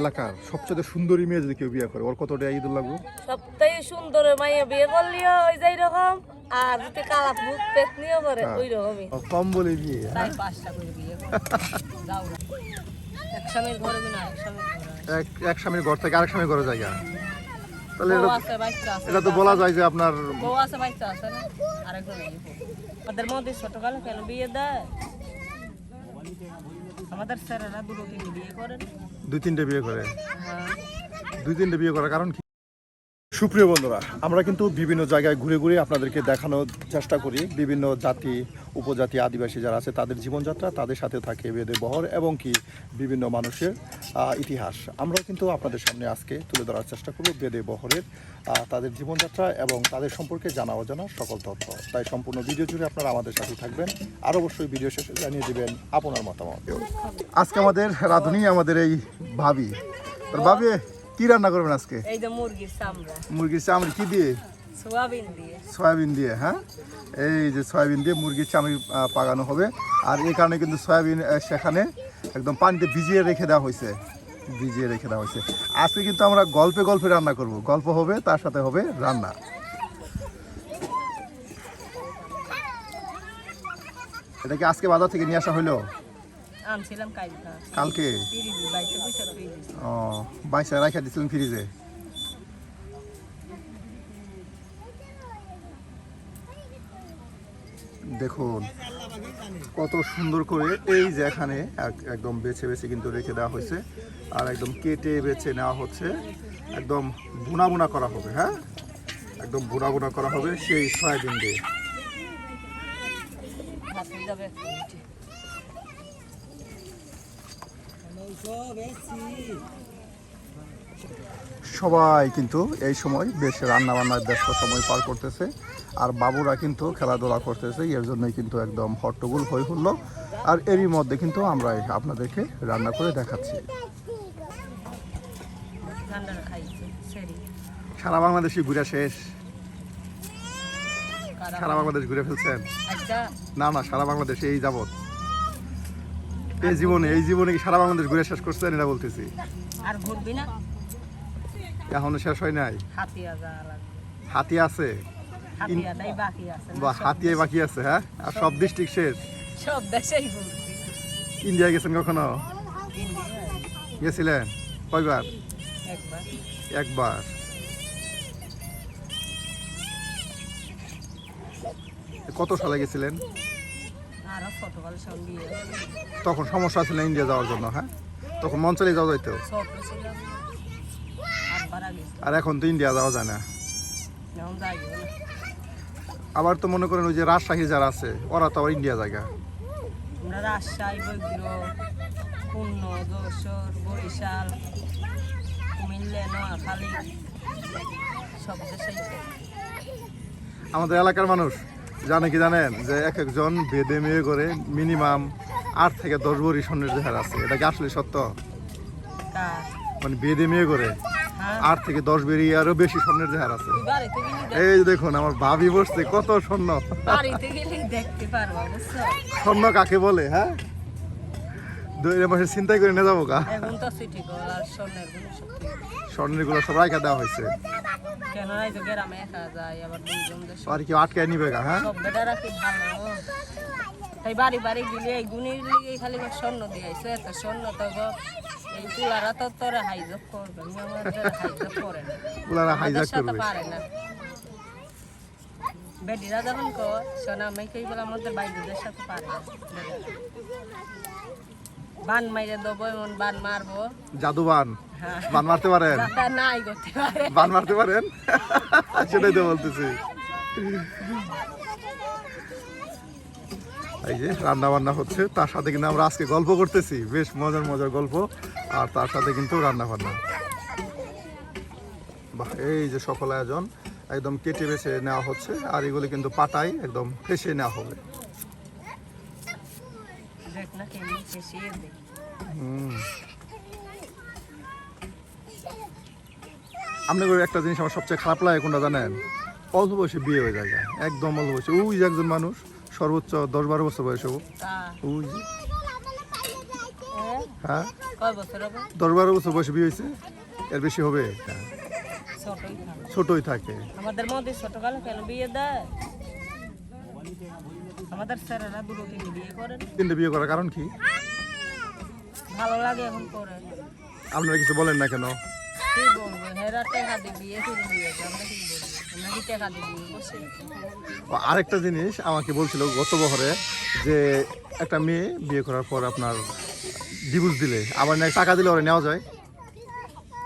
এলাকার সবচেয়ে সুন্দরী মেয়ে যদি কেউ বিয়ে করে ওর কত টাকা ইঁদুর লাগবে? সবথেকে সুন্দর মাইয়া বিয়ে করলিও ওই যাই রকম, আর যদি কালা ভূত পেতনিও করে ওই রকমই। কম বলে বিয়ে, তাই 5টা করে বিয়ে যাও এক স্বামীর ঘরে না এক স্বামীর ঘর থেকে আরেক স্বামীর ঘরে জায়গা, তাহলে বউ আছে বাচ্চা আছে, এটা তো বলা যায় যে আপনার বউ আছে বাচ্চা আছে না, আরেকজন আমাদের মধ্যে ছোটকালে কেন বিয়ে দেয়? আমাদের স্যারেরা 2-3 বিয়ে করেন, 2-3টে বিয়ে করে। হ্যাঁ 2-3টে বিয়ে করার কারণ কি? সুপ্রিয় বন্ধুরা, আমরা কিন্তু বিভিন্ন জায়গায় ঘুরে ঘুরে আপনাদেরকে দেখানোর চেষ্টা করি বিভিন্ন জাতি উপজাতি আদিবাসী যারা আছে তাদের জীবনযাত্রা, তাদের সাথে থাকে বেদে বহর এবং কি বিভিন্ন মানুষের ইতিহাস। আমরাও কিন্তু আপনাদের সামনে আজকে তুলে ধরার চেষ্টা করব বেদে বহরের তাদের জীবনযাত্রা এবং তাদের সম্পর্কে জানা অজানা সকল তথ্য। তাই সম্পূর্ণ ভিডিও জুড়ে আপনারা আমাদের সাথে থাকবেন আর অবশ্যই ভিডিও শেষে জানিয়ে দেবেন আপনার মতামত। আজকে আমাদের রাঁধুনি আমাদের এই ভাবি, ভাবি কি রান্না করবেন আজকে? এই যে মুরগির চামড়া। মুরগির চামড়ি কি দিয়ে? সোয়াবিন দিয়ে। সয়াবিন দিয়ে, হ্যাঁ এই যে সয়াবিন দিয়ে মুরগির চামড়ি পাকানো হবে। আর এই কারণে কিন্তু সয়াবিন সেখানে একদম পানিতে ভিজিয়ে রেখে দেওয়া হয়েছে, আজকে কিন্তু আমরা গল্পে গল্পে রান্না করব, গল্প হবে তার সাথে হবে রান্না। এটা কি আজকে বাজার থেকে নিয়ে আসা হলো? আনছিলাম কালকে। ও বাইসা রাখা দিছিলেন ফ্রিজে। দেখুন কত সুন্দর করে এই যে এখানে একদম বেছে বেছে কিন্তু রেখে দেওয়া হয়েছে আর একদম কেটে বেছে নেওয়া হচ্ছে, একদম বুনা বুনা করা হবে। হ্যাঁ একদম বুনা বুনা করা হবে সেই সয়াবিন দিয়ে। সবাই কিন্তু এই সময় বেশ রান্না বান্নার ব্যস্ত সময় পার করতেছে আর বাবুরা কিন্তু খেলাধুলা করতেছে, এর জন্যই কিন্তু একদম হট্টগোল হয়ে হলো। আর এরই মধ্যে কিন্তু আমরা আপনাদেরকে রান্না করে দেখাচ্ছি। সারা বাংলাদেশে ঘুরে শেষ? সারা বাংলাদেশ ঘুরে ফেলছেন? না না, সারা বাংলাদেশে এই যাবত এই জীবনে কি সারা বাংলাদেশ ঘুরে শেষ করছেন এটা বলতেছি? আর ঘুরবি না? এখনো শেষ হয় নাই। হাতি আছে? হাতিয়া বাকি আছে। হ্যাঁ আর সব ডিস্ট্রিক্ট শেষ? সব দেশেই ঘুরবি। ইন্ডিয়া গেছেন কখনো? গেছিলেন কয়বার? একবার। কত সালে গেছিলেন? তখন সমস্যা ছিল ইন্ডিয়া যাওয়ার জন্য? হ্যাঁ তখন মঞ্চলে যাওয়া যাইতো, আর এখন তো ইন্ডিয়া যাওয়া যায় না। আবার তো মনে করেন ওই যে রাজশাহী যারা আছে ওরা তো আবার ইন্ডিয়া জায়গা। রাজশাহী, খুলনা, যশোর, বরিশাল, কুমিল্লা, নোয়াখালী সব দেশেই। আমাদের এলাকার মানুষ জানে কি জানেন যে এক একজন বেদে মেয়ে করে মিনিমাম 8 থেকে 10 ভরি স্বর্ণের জেহার আছে? এটা কি আসলে সত্য? মানে বেদে মেয়ে করে 8 থেকে 10 ভরি আরো বেশি স্বর্ণের জেহার আছে। এই যে দেখুন আমার ভাবি বসছে, কত স্বর্ণ। স্বর্ণ কাকে বলে? হ্যাঁ 2 মাসে চিন্তাই করে নিয়ে যাবো কা? স্বর্ণের গুলো সব রাখা দেওয়া হয়েছে। আর কি আটকায় নিবে গা? হ্যাঁ তাই বাড়ি বাড়ি গেলে এই গুণের লিগে খালি স্বর্ণ দিয়েছে, এত স্বর্ণ তো এই পুলারা তো তোরা হাইজক করবে, হাইজক করে না, পুলারা হাইজক করবে পারে না। বেডিরা যখন কর সোনা আমি কই বলে আমাদের বাইরের সাথে পারে না। বান মাইরে দেবো, এমন বান মারবো, জাদু বান। বান মারতে পারেন? নাই করতে পারে। বান মারতে পারেন? সেটাই তো বলতেছি। এই যে রান্না বান্না হচ্ছে, তার সাথে কিন্তু আমরা আজকে গল্প করতেছি, বেশ মজার মজার গল্প, আর তার সাথে কিন্তু রান্না বান্না। বাহ, এই যে সকল আয়োজন একদম কেটে বেছে নেওয়া হচ্ছে আর এগুলি কিন্তু পাটায় একদম ফেসে নেওয়া হবে। আপনাদের একটা জিনিস আমার সবচেয়ে খারাপ লাগে কোনটা জানেন? অল্প বয়সে বিয়ে হয়ে যায়, একদম অল্প বয়সে। ওই যে একজন মানুষ সর্বোচ্চ 10-12 বছর বয়স হবো, ওই হ্যাঁ কয় বছর হবে? 10-12 বছর বয়সে বিয়ে হয়েছে, এর বেশি হবে? ছোটই থাকে। ছোটই থাকে। আমাদের মধ্যে ছোটকালে কেন বিয়ে দেয়? আমাদের স্যারেরা দুটো তিনটে বিয়ে করেন। তিনটে বিয়ে করার কারণ কি? ভালো লাগে এখন করে। আপনারা কিছু বলেন না কেন? কি বলবো, হেরা টাকা দিয়ে বিয়ে করে দিয়েছে, আমরা কি বলবো? আমরা কি টাকা দিয়ে বিয়ে করছি? আরেকটা জিনিস আমাকে বলছিল গত বছরে যে একটা মেয়ে বিয়ে করার পর আপনার ডিভোর্স দিলে আবার টাকা দিলে ওরা নেওয়া যায়,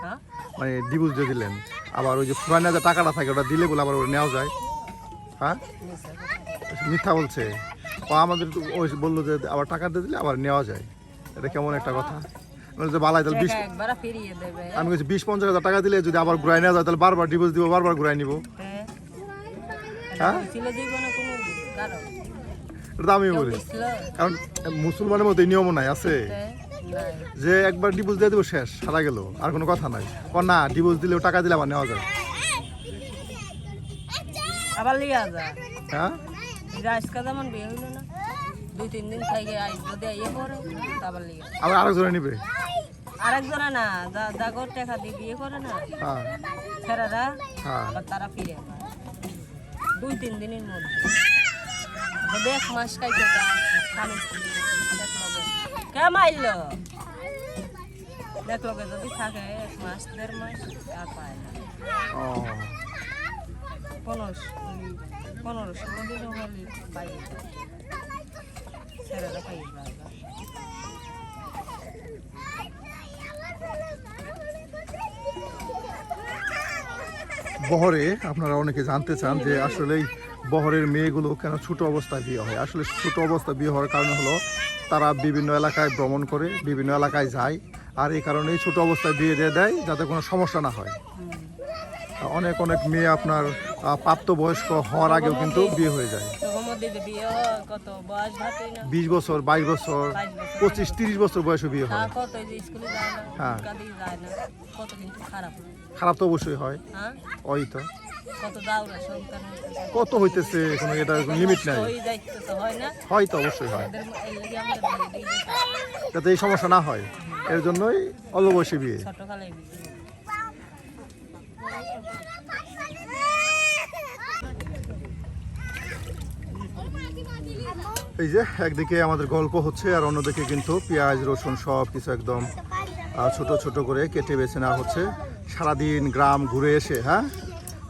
হ্যাঁ মানে ডিভোর্স দিয়ে দিলেন আবার ওই যে পুরানা যে টাকাটা থাকে ওটা দিলে বলে আবার ওরা নেওয়া যায়। হ্যাঁ মিথ্যা বলছে। ও আমাদের ওই বললো যে আবার টাকা দিয়ে দিলে আবার নেওয়া যায়, এটা কেমন একটা কথা? মানে যে বালাই তাহলে 20 একবার ফিরিয়ে দেবে। আমি বলছি 20-50 হাজার টাকা দিলে যদি আবার ঘুরাই নেওয়া যায় তাহলে বারবার ডিভোর্স দিব, বারবার ঘুরাই নিব। হ্যাঁ ছিল জীবনে কোনো কারণ এটা তো আমিও বলি, কারণ মুসলমানের মধ্যে নিয়ম নাই আছে যে একবার ডিভোর্স দিয়ে দিব শেষ, সারা গেল, আর কোনো কথা নাই। ও না, ডিভোর্স দিলেও টাকা দিলে আবার নেওয়া যায়। আবার লিয়া যায়। হ্যাঁ আজকে যেমন বিয়ে হইলো না, 2-3 দিন খাই গিয়ে আইস যদি ইয়ে করে আবার লিয়া আবার আরেকজনে নিবে। আরেকজনে না জাগর টাকা দিয়ে বিয়ে করে না হ্যাঁ ছেলেরা, হ্যাঁ আবার তারা ফিরে পায় 2-3 দিনের মধ্যে। যদি 1 মাস খাইতে যায় স্বামী স্ত্রী দেখলো কে মাইল, দেখলো যদি থাকে 1 মাস 1.5 মাস আর পায় না। ও 15-16 দিনও হলে পাইয়ে যায়, ছেলেরা পাইয়ে যায়। বহরে আপনারা অনেকে জানতে চান যে আসলে বহরের মেয়েগুলো কেন ছোট অবস্থায় বিয়ে হয়। আসলে ছোট অবস্থায় বিয়ে হওয়ার কারণ হলো তারা বিভিন্ন এলাকায় ভ্রমণ করে, বিভিন্ন এলাকায় যায়, আর এই কারণেই ছোট অবস্থায় বিয়ে দিয়ে দেয় যাতে কোনো সমস্যা না হয়। অনেক অনেক মেয়ে আপনার প্রাপ্তবয়স্ক হওয়ার আগেও কিন্তু বিয়ে হয়ে যায়। 20 বছর, 22 বছর, 25-30 বছর বয়সে বিয়ে হয়। হ্যাঁ খারাপ তো অবশ্যই হয়। ওই তো কত হইতেছে, কোনো এটা লিমিট নাই। হয় তো অবশ্যই হয়, যাতে এই সমস্যা না হয় এর জন্যই অল্প বয়সে বিয়ে। এই যে একদিকে আমাদের গল্প হচ্ছে আর অন্যদিকে কিন্তু পেঁয়াজ রসুন সব কিছু একদম ছোট ছোট করে কেটে বেছে নেওয়া হচ্ছে। সারাদিন গ্রাম ঘুরে এসে, হ্যাঁ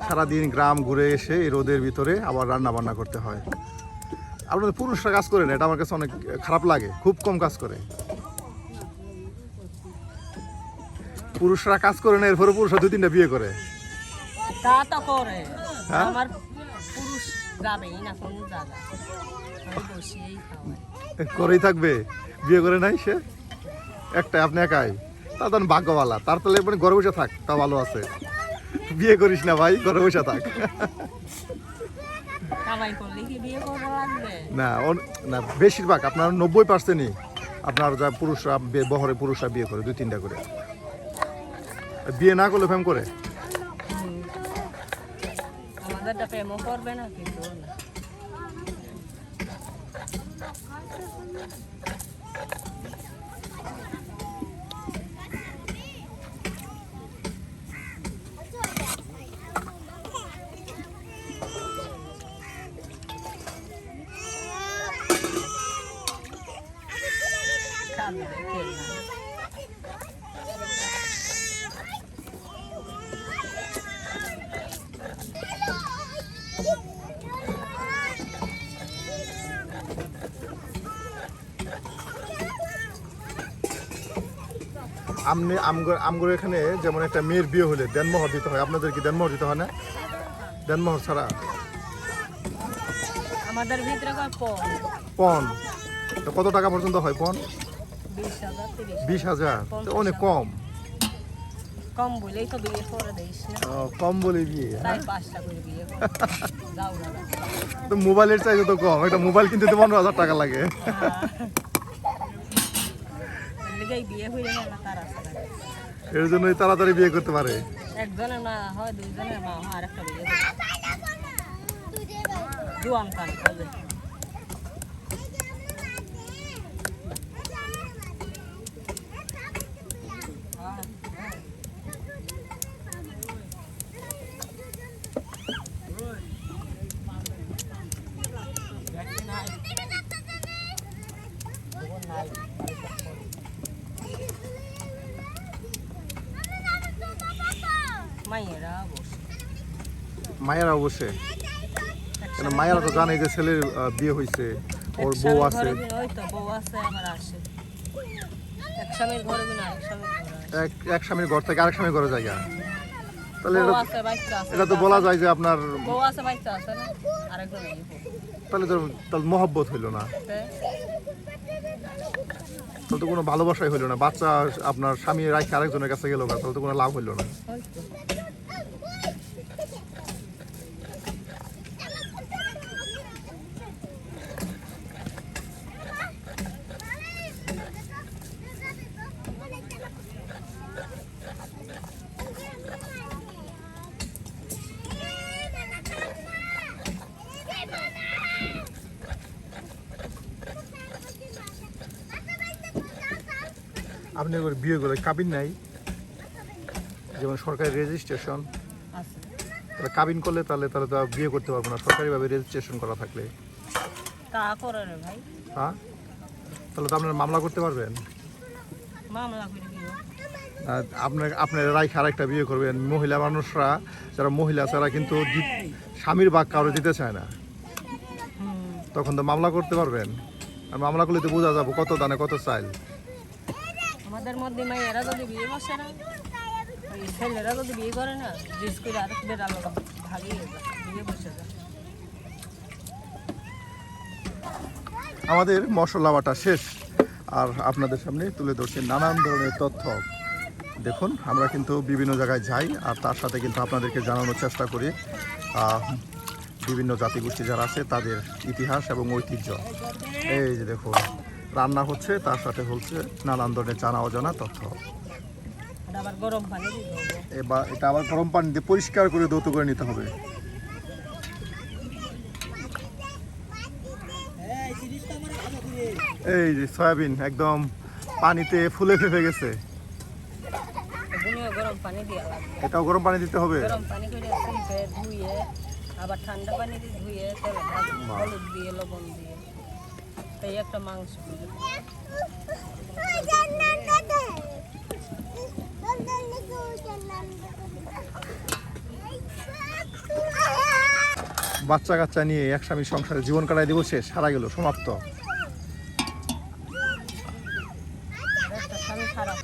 সারাদিন গ্রাম ঘুরে এসে এই রোদের ভিতরে আবার রান্না বান্না করতে হয়। আপনাদের পুরুষরা কাজ করে না, এটা আমার কাছে অনেক খারাপ লাগে, খুব কম কাজ করে। পুরুষরা কাজ করে না, এরপরে পুরুষরা 2-3টা বিয়ে করে। তা তো করে, হ্যাঁ? আমার পুরুষ যাবেই না কোন জায়গা, আমি বসেই খাওয়াই। করেই থাকবে, বিয়ে করে নাই সে একটা, আপনি একাই, তা তো ভাগ্যবালা। তার তাহলে মানে ঘরে বসে থাক, তা ভালো আছে। বিয়ে করিস না ভাই, ঘরে বসে থাক। কামাই করলে কি বিয়ে করা লাগবে? না না, বেশিরভাগ আপনার 90%ই আপনার যা পুরুষরা বহরে পুরুষরা বিয়ে করে 2-3টা করে। বিয়ে না করলে প্রেম করে। আমাদেরটা প্রেমও করবে না কিন্তু না। আমগর এখানে যেমন একটা মেয়ের বিয়ে হলে দেনমোহর দিতে হয়, আপনাদের কি দেনমোহর দিতে হয় না? দেনমোহর ছাড়া আমাদের ভিতরে পণ কত টাকা পর্যন্ত হয়? পণ 20,000 অনেক কম। কম বলেই তো বিয়ে করে দিস না। কম বলে বিয়ে, তাই 5টা করে বিয়ে করে যাও না। তো মোবাইলের চাইতে তো কম, একটা মোবাইল কিনতে তো 15,000 টাকা লাগে। বিয়ে হয়ে গেল তারা, এর জন্যই তাড়াতাড়ি বিয়ে করতে পারে। একজনের না হয়, 2জনের মা হয়, আরেকটা বিয়ে করে জোয়ান কান করে। মাইয়েরা বসে মায়েরা অবশ্যই কেন মায়েরা তো জানে যে ছেলের বিয়ে হয়েছে, ওর বউ আছে। ওই তো বউ আছে আবার আসে এক স্বামীর ঘরে বিনা আরেক স্বামীর ঘরে আসে। এক স্বামীর ঘর থেকে আরেক স্বামীর ঘরে জায়গা, তাহলে বউ আছে বাচ্চা আছে, এটা তো বলা যায় যে আপনার বউ আছে বাচ্চা আছে না আরেকজন এই বউ। তাহলে মহব্বত হইলো না, তাহলে তো কোনো ভালোবাসাই হইলো না। বাচ্চা আপনার স্বামী রাখে আরেকজনের কাছে গেল, তাহলে তো কোনো লাভ হইলো না। আপনি এবার বিয়ে করে কাবিন নাই, যেমন সরকারি রেজিস্ট্রেশন, আছে তাহলে কাবিন করলে তাহলে তাহলে তো আর বিয়ে করতে পারবো না সরকারিভাবে রেজিস্ট্রেশন করা থাকলে। তা করে রে ভাই, হ্যাঁ, তাহলে তো আপনার মামলা করতে পারবেন। মামলা করে দিও আপনার রাইখে আরেকটা বিয়ে করবেন। মহিলা মানুষরা যারা মহিলা তারা কিন্তু স্বামীর ভাগ কারো দিতে চায় না, তখন তো মামলা করতে পারবেন। আর মামলা করলে তো বোঝা যাবো কত দানে কত চাইল। আমাদের মধ্যে মাইয়েরা যদি বিয়ে বসে না, ওই ছেলেরা যদি বিয়ে করে না, জিজ্ঞেস করে আরেক বেড়া লোক ভাগিয়ে যায়, বিয়ে বসে যায়। আমাদের মশলা বাটা শেষ, আর আপনাদের সামনে তুলে ধরছি নানান ধরনের তথ্য। দেখুন, আমরা কিন্তু বিভিন্ন জায়গায় যাই আর তার সাথে কিন্তু আপনাদেরকে জানানোর চেষ্টা করি বিভিন্ন জাতিগোষ্ঠী যারা আছে তাদের ইতিহাস এবং ঐতিহ্য। এই যে দেখুন রান্না হচ্ছে, তার সাথে হচ্ছে নানান ধরনের জানা অজানা তথ্য। আবার গরম পানি দিতে হবে, এবার এটা আবার গরম পানি দিয়ে পরিষ্কার করে ধৌত করে নিতে হবে। এই যে সয়াবিন একদম পানিতে ফুলে ফেপে গেছে, গরম পানি দিয়ে লাগবে। এটাও গরম পানি দিতে হবে। গরম পানি করে তুলতে ধুয়ে আবার ঠান্ডা পানি দিয়ে ধুয়ে তেল হলুদ দিয়ে লবণ দিয়ে তাই একটা মাংস বাচ্চা কাচ্চা নিয়ে এক স্বামীর সংসারে জীবন কাটাই দিব, শেষ, হারা গেল, সমাপ্ত। একটা স্বামী খারাপ।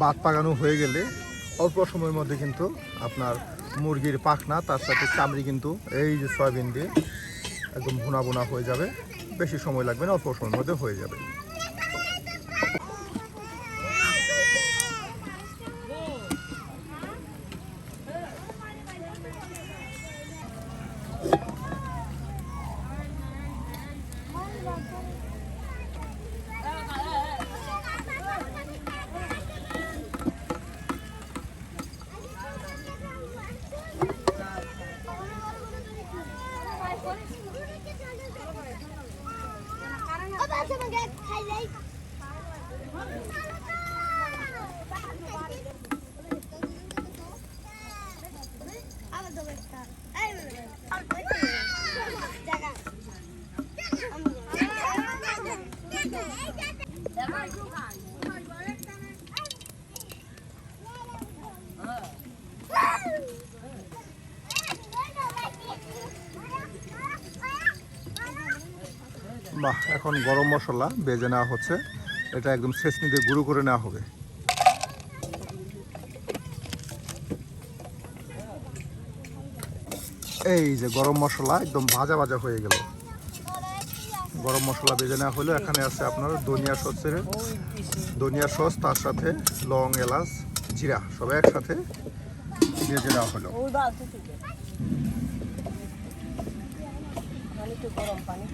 ভাত পাকানো হয়ে গেলে অল্প সময়ের মধ্যে কিন্তু আপনার মুরগির পাখনা তার সাথে চামড়ি কিন্তু এই যে সয়াবিন দিয়ে একদম ভুনা ভুনা হয়ে যাবে। বেশি সময় লাগবে না, অল্প সময়ের মধ্যে হয়ে যাবে। বাহ, এখন গরম মশলা ভেজে নেওয়া হচ্ছে, এটা একদম ছেঁচনি দিয়ে গুঁড়ো করে নেওয়া হবে। এই যে গরম মশলা একদম ভাজা ভাজা হয়ে গেল। গরম মশলা ভেজে নেওয়া হলো। এখানে আছে আপনার ধনিয়া সস, তার সাথে লং, এলাচ, জিরা সব একসাথে ভেজে নেওয়া হলো। গরম পানি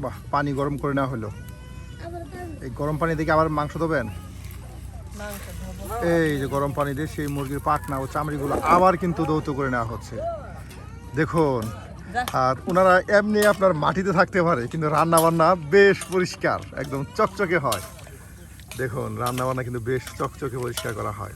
বাহ, পানি গরম করে নেওয়া হলো। এই গরম পানি থেকে আবার মাংস দেবেন। এই যে গরম পানি দিয়ে সেই মুরগির পাখনা ও চামড়িগুলো আবার কিন্তু ধৌত করে নেওয়া হচ্ছে। দেখুন, আর ওনারা এমনি আপনার মাটিতে থাকতে পারে কিন্তু রান্না বান্না বেশ পরিষ্কার, একদম চকচকে হয়। দেখুন রান্না বান্না কিন্তু বেশ চকচকে পরিষ্কার করা হয়।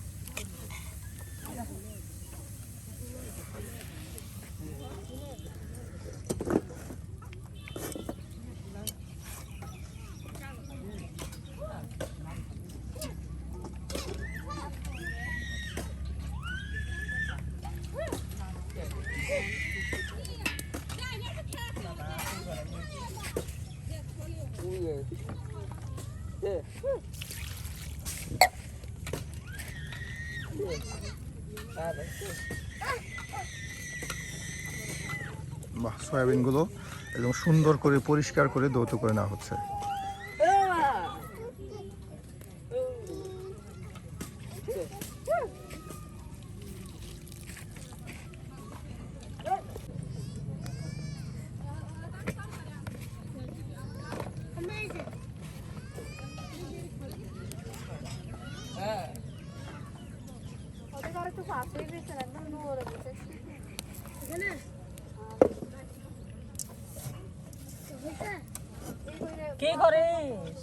বাহ, সয়াবিনগুলো একদম সুন্দর করে পরিষ্কার করে ধৌত করে নেওয়া হচ্ছে। কি করিস?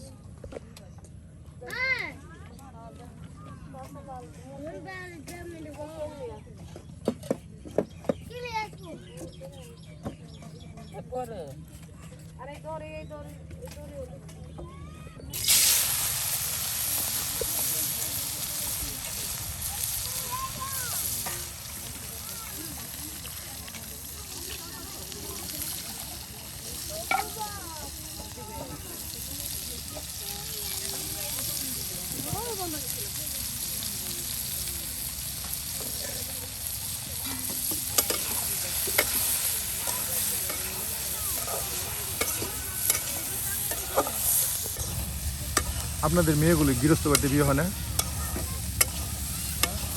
আপনাদের মেয়েগুলি গৃহস্থ বাড়িতে বিয়ে হয় না?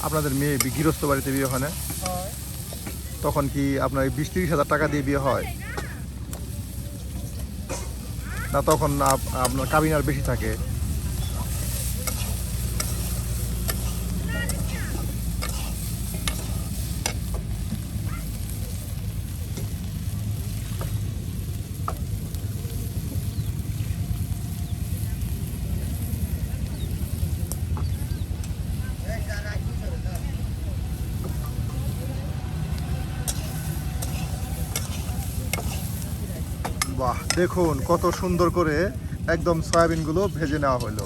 আপনাদের মেয়ে গৃহস্থ বাড়িতে বিয়ে হয় না? তখন কি আপনার 20-30 হাজার টাকা দিয়ে বিয়ে হয় না? তখন আপনার কাবিন আর বেশি থাকে? বাহ, দেখুন কত সুন্দর করে একদম সয়াবিনগুলো ভেজে নেওয়া হলো।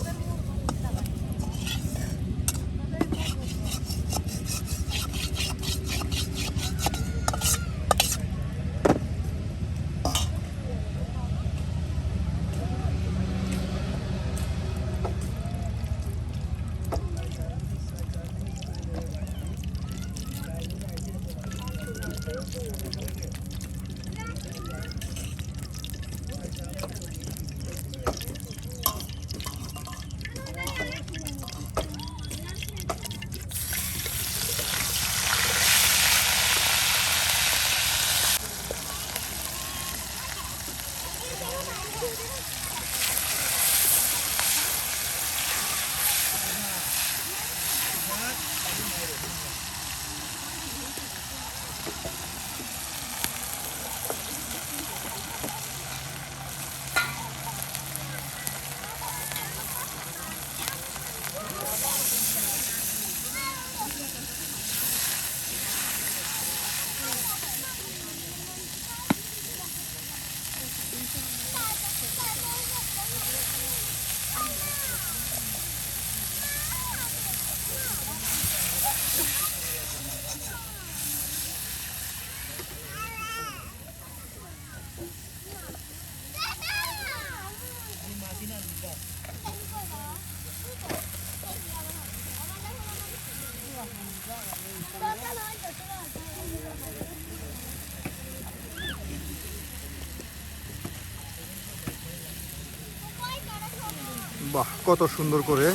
বাহ, কত সুন্দর করে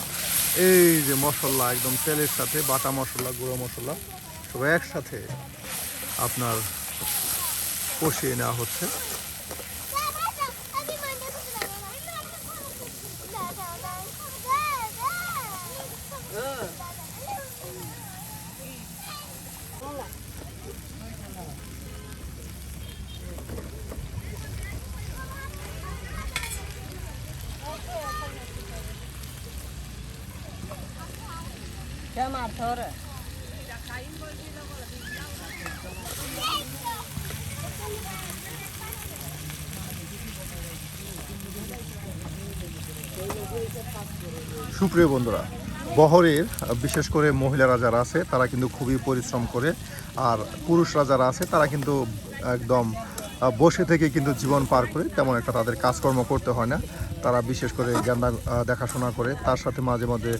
এই যে মশলা একদম তেলের সাথে বাটা মশলা, গুঁড়ো মশলা সব একসাথে আপনার কষিয়ে নেওয়া হচ্ছে। মাছ ধরে সুপ্রিয় বন্ধুরা, বহরের বিশেষ করে মহিলারা যারা আছে তারা কিন্তু খুবই পরিশ্রম করে, আর পুরুষরা যারা আছে তারা কিন্তু একদম বসে থেকে কিন্তু জীবন পার করে, তেমন একটা তাদের কাজকর্ম করতে হয় না। তারা বিশেষ করে গেন্দা দেখাশোনা করে, তার সাথে মাঝে মাঝে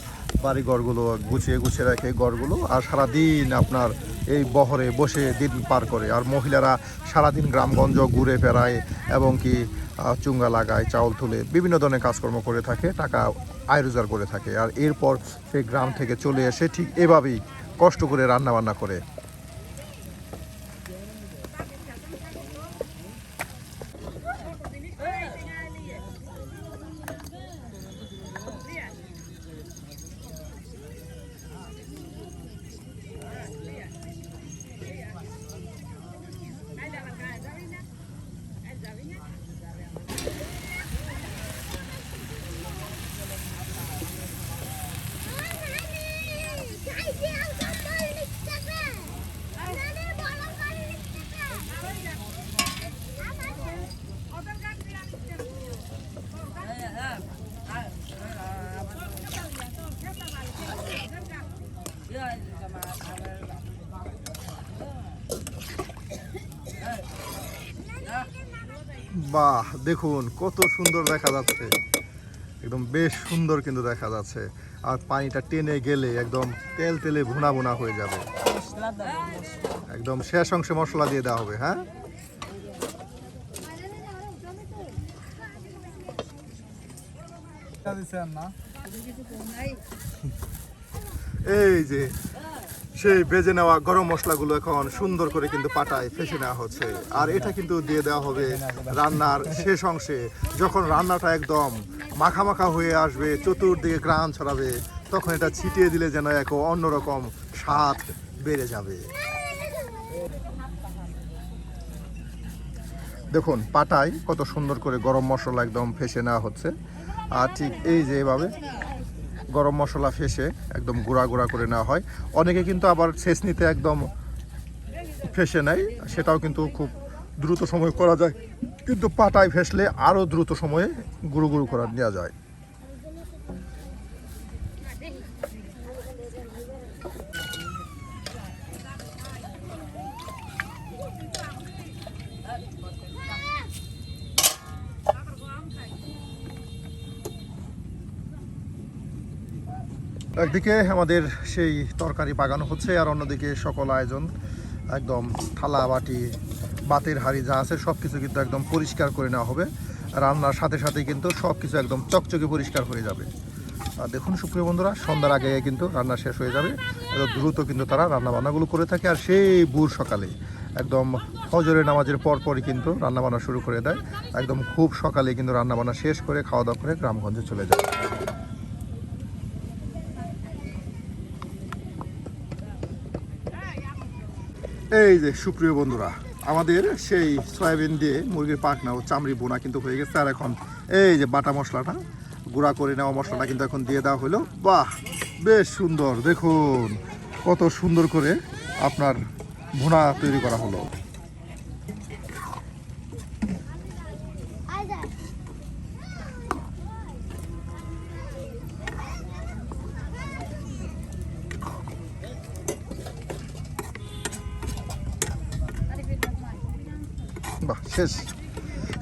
বাড়ি ঘরগুলো গুছিয়ে গুছিয়ে রাখে ঘরগুলো, আর সারাদিন আপনার এই বহরে বসে দিন পার করে। আর মহিলারা সারাদিন গ্রামগঞ্জ ঘুরে বেড়ায় এবং কি চুঙ্গা লাগায়, চাউল তুলে বিভিন্ন ধরনের কাজকর্ম করে থাকে, টাকা আয় রোজগার করে থাকে। আর এরপর সেই গ্রাম থেকে চলে এসে ঠিক এভাবেই কষ্ট করে রান্না বান্না করে। বাহ, দেখুন কত সুন্দর দেখা যাচ্ছে, একদম বেশ সুন্দর কিন্তু দেখা যাচ্ছে। আর পানিটা টেনে গেলে একদম তেল তেলে ভুনা ভুনা হয়ে যাবে। একদম শেষ অংশে মশলা দিয়ে দেওয়া হবে। হ্যাঁ, এই যে সেই ভেজে নেওয়া গরম মশলাগুলো এখন সুন্দর করে কিন্তু পাটায় ফেসে নেওয়া হচ্ছে। আর এটা কিন্তু দিয়ে দেওয়া হবে রান্নার শেষ অংশে। যখন রান্নাটা একদম মাখা মাখা হয়ে আসবে, চতুর্দিকে গ্রান ছড়াবে, তখন এটা ছিটিয়ে দিলে যেন এক অন্যরকম স্বাদ বেড়ে যাবে। দেখুন পাটায় কত সুন্দর করে গরম মশলা একদম ফেসে নেওয়া হচ্ছে। আর ঠিক এই যে এভাবে গরম মশলা ফেসে একদম গুঁড়া গুঁড়া করে নেওয়া হয়। অনেকে কিন্তু আবার ছেঁচনিতে একদম ফেসে নেয়, সেটাও কিন্তু খুব দ্রুত সময় করা যায়, কিন্তু পাটায় ফেসলে আরও দ্রুত সময়ে গুঁড়ো গুঁড়ো করা নেওয়া যায়। একদিকে আমাদের সেই তরকারি বাগানো হচ্ছে, আর অন্যদিকে সকল আয়োজন একদম থালা বাটি বাতের হাঁড়ি যা আছে সব কিছু কিন্তু একদম পরিষ্কার করে নেওয়া হবে। রান্নার সাথে সাথে কিন্তু সব কিছু একদম চকচকে পরিষ্কার হয়ে যাবে। আর দেখুন সুপ্রিয় বন্ধুরা, সন্ধ্যার আগে কিন্তু রান্না শেষ হয়ে যাবে। দ্রুত কিন্তু তারা রান্না বান্নাগুলো করে থাকে। আর সেই ভোর সকালে একদম ফজরের নামাজের পরপরই কিন্তু রান্নাবান্না শুরু করে দেয়। একদম খুব সকালে কিন্তু রান্নাবান্না শেষ করে খাওয়া দাওয়া করে গ্রামগঞ্জে চলে যায়। এই যে সুপ্রিয় বন্ধুরা, আমাদের সেই সয়াবিন দিয়ে মুরগির পাখনা ও চামড়ি বোনা কিন্তু হয়ে গেছে। আর এখন এই যে বাটা মশলাটা, গুঁড়া করে নেওয়া মশলাটা কিন্তু এখন দিয়ে দেওয়া হলো। বাহ, বেশ সুন্দর, দেখুন কত সুন্দর করে আপনার ভুনা তৈরি করা হলো। বাহ, শেষ।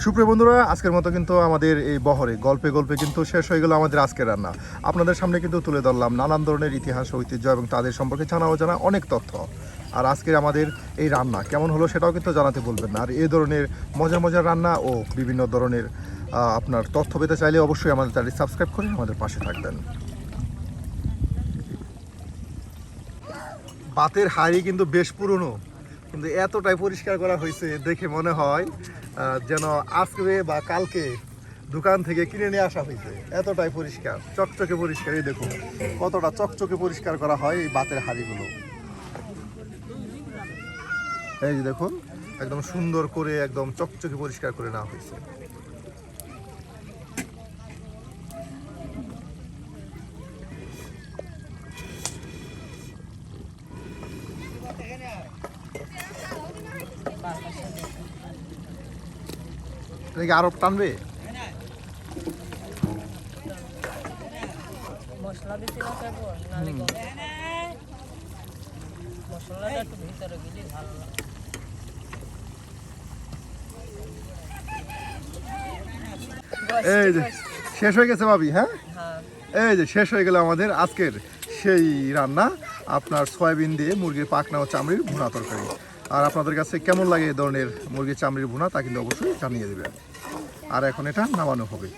সুপ্রিয় বন্ধুরা, আজকের মতো কিন্তু আমাদের এই বহরে গল্পে গল্পে কিন্তু শেষ হয়ে গেল আমাদের আজকের রান্না। আপনাদের সামনে কিন্তু তুলে ধরলাম নানান ধরনের ইতিহাস, ঐতিহ্য এবং তাদের সম্পর্কে জানা অজানা অনেক তথ্য। আর আজকের আমাদের এই রান্না কেমন হলো সেটাও কিন্তু জানাতে বলবেন না। আর এই ধরনের মজার মজার রান্না ও বিভিন্ন ধরনের আপনার তথ্য পেতে চাইলে অবশ্যই আমাদের চ্যানেলটি সাবস্ক্রাইব করে আমাদের পাশে থাকবেন। বাতের হাঁড়ি কিন্তু বেশ পুরনো, কিন্তু এতটাই পরিষ্কার করা হয়েছে দেখে মনে হয় যেন আজকে বা কালকে দোকান থেকে কিনে নিয়ে আসা হয়েছে। এতটাই পরিষ্কার, চকচকে পরিষ্কার। এই দেখুন কতটা চকচকে পরিষ্কার করা হয় এই বাতের হাঁড়িগুলো। এই যে দেখুন একদম সুন্দর করে একদম চকচকে পরিষ্কার করে নেওয়া হয়েছে। এটা কি আরো টানবে? মশলা দিতে না চাইবো নাহলে মশলাটা একটু ভিতরে গেলে ভালো লাগে। এই যে শেষ হয়ে গেছে ভাবি, হ্যাঁ হ্যাঁ এই যে শেষ হয়ে গেল আমাদের আজকের সেই রান্না, আপনার সয়াবিন দিয়ে মুরগির পাখনা ও চামড়ির ভুনা তরকারি। আর আপনাদের কাছে কেমন লাগে এই ধরনের মুরগির চামড়ির ভুনা তা কিন্তু অবশ্যই জানিয়ে দেবেন। আর এখন এটা নামানো হবে।